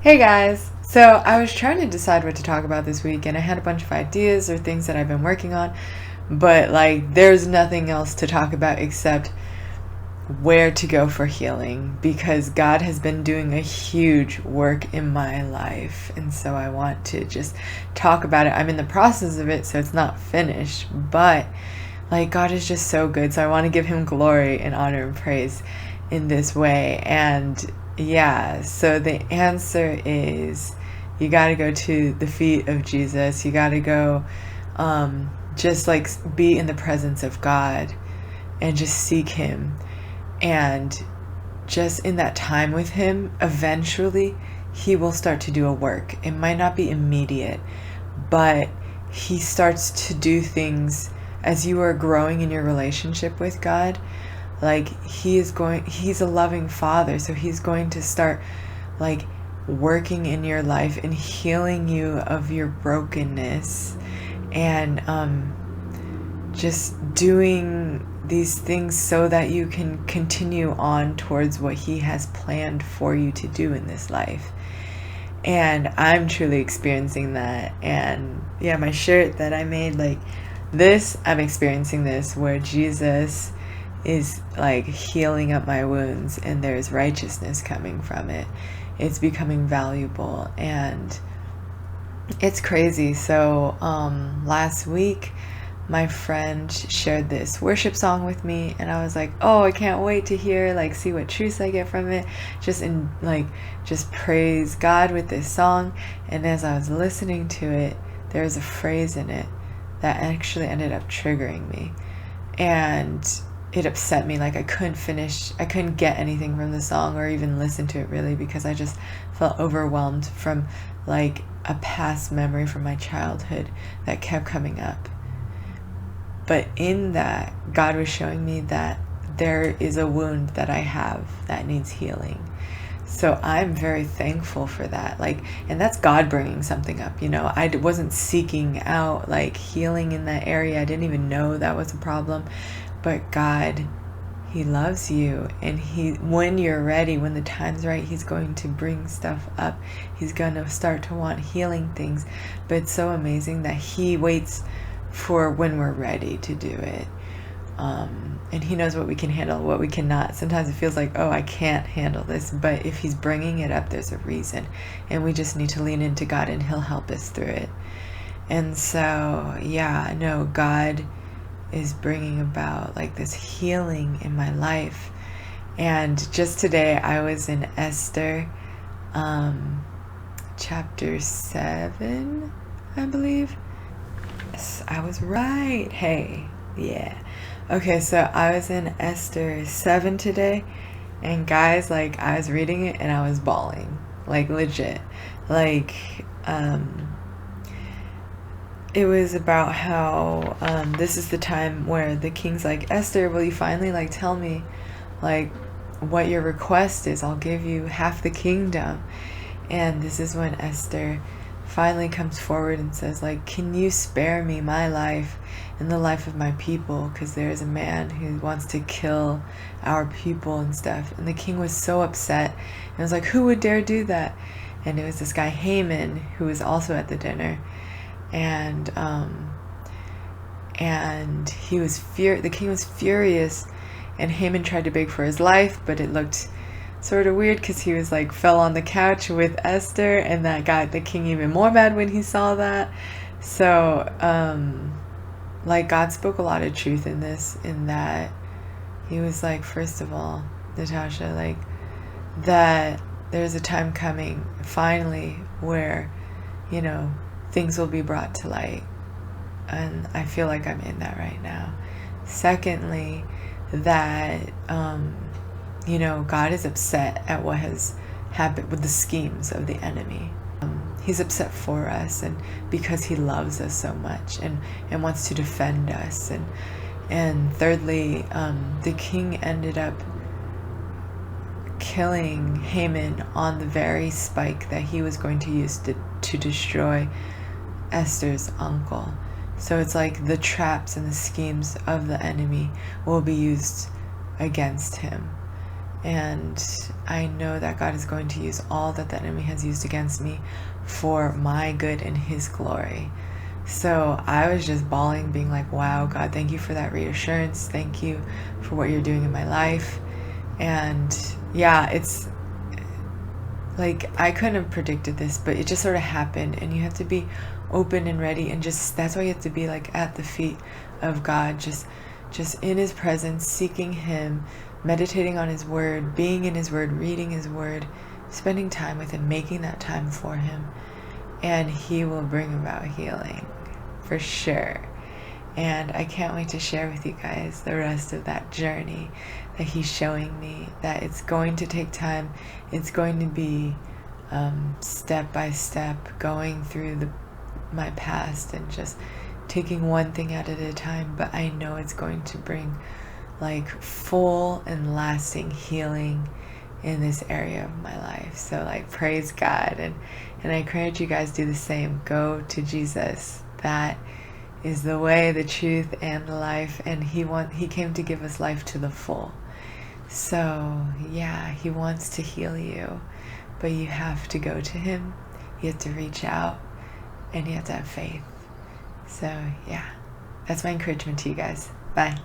Hey guys! So I was trying to decide what to talk about this week, and I had a bunch of ideas or things that I've been working on, but there's nothing else to talk about except where to go for healing because God has been doing a huge work in my life, and so I want to just talk about it. I'm in the process of it, so it's not finished, but God is just so good, so I want to give him glory and honor and praise in this way. And yeah, so the answer is you got to go to the feet of Jesus. You got to go just be in the presence of God and just seek him. And just in that time with him, eventually he will start to do a work. It might not be immediate, but he starts to do things as you are growing in your relationship with God. He's a loving father, so he's going to start working in your life and healing you of your brokenness, and just doing these things so that you can continue on towards what he has planned for you to do in this life. And I'm truly experiencing that. And yeah, my shirt that I made, I'm experiencing this where Jesus is healing up my wounds and there's righteousness coming from it. It's becoming valuable and it's crazy. So last week my friend shared this worship song with me, and I was like, oh, I can't wait to hear see what truths I get from it, just praise God with this song. And as I was listening to it, there was a phrase in it that actually ended up triggering me, and it upset me. I couldn't get anything from the song or even listen to it really, because I just felt overwhelmed from a past memory from my childhood that kept coming up. But in that, God was showing me that there is a wound that I have that needs healing. So I'm very thankful for that. And that's God bringing something up. I wasn't seeking out healing in that area. I didn't even know that was a problem. But God, he loves you, and when you're ready, when the time's right, he's going to bring stuff up. He's going to start to want healing things. But it's so amazing that he waits for when we're ready to do it. And he knows what we can handle, what we cannot. Sometimes it feels like, oh, I can't handle this. But if he's bringing it up, there's a reason. And we just need to lean into God, and he'll help us through it. And so, yeah, no, God is bringing about this healing in my life. And just today I was in Esther chapter 7, I believe. Yes, I was right. Hey, yeah. Okay, so I was in Esther 7 today, and guys, I was reading it and I was bawling, legit. It was about how this is the time where the king's like, Esther, will you finally tell me what your request is? I'll give you half the kingdom. And this is when Esther finally comes forward and says, can you spare me my life and the life of my people, because there is a man who wants to kill our people and stuff. And the king was so upset and was like, who would dare do that? And it was this guy Haman, who was also at the dinner. And the king was furious, and Haman tried to beg for his life, but it looked sort of weird because he was fell on the couch with Esther, and that got the king even more mad when he saw that. So God spoke a lot of truth in this, in that he was first of all, Natasha, that there's a time coming finally where things will be brought to light, and I feel like I'm in that right now. Secondly, that God is upset at what has happened with the schemes of the enemy. He's upset for us, and because he loves us so much and wants to defend us. And thirdly, the king ended up killing Haman on the very spike that he was going to use to destroy Esther's uncle. So it's the traps and the schemes of the enemy will be used against him. And I know that God is going to use all that the enemy has used against me for my good and his glory. So I was just bawling, being like, wow, God, thank you for that reassurance. Thank you for what you're doing in my life. And yeah, it's like, I couldn't have predicted this, but it just sort of happened. And you have to be open and ready, and just, that's why you have to be like at the feet of God, just in his presence, seeking him, meditating on his word, being in his word, reading his word, spending time with him, making that time for him. And he will bring about healing for sure. And I can't wait to share with you guys the rest of that journey that he's showing me, that it's going to take time. It's going to be step by step, going through my past and just taking one thing at a time. But I know it's going to bring like full and lasting healing in this area of my life. So like, praise God. And I encourage you guys to do the same. Go to Jesus. That is the way, the truth, and the life. And he came to give us life to the full. So yeah, he wants to heal you, but you have to go to him. You have to reach out, and you have to have faith. So yeah, that's my encouragement to you guys. Bye.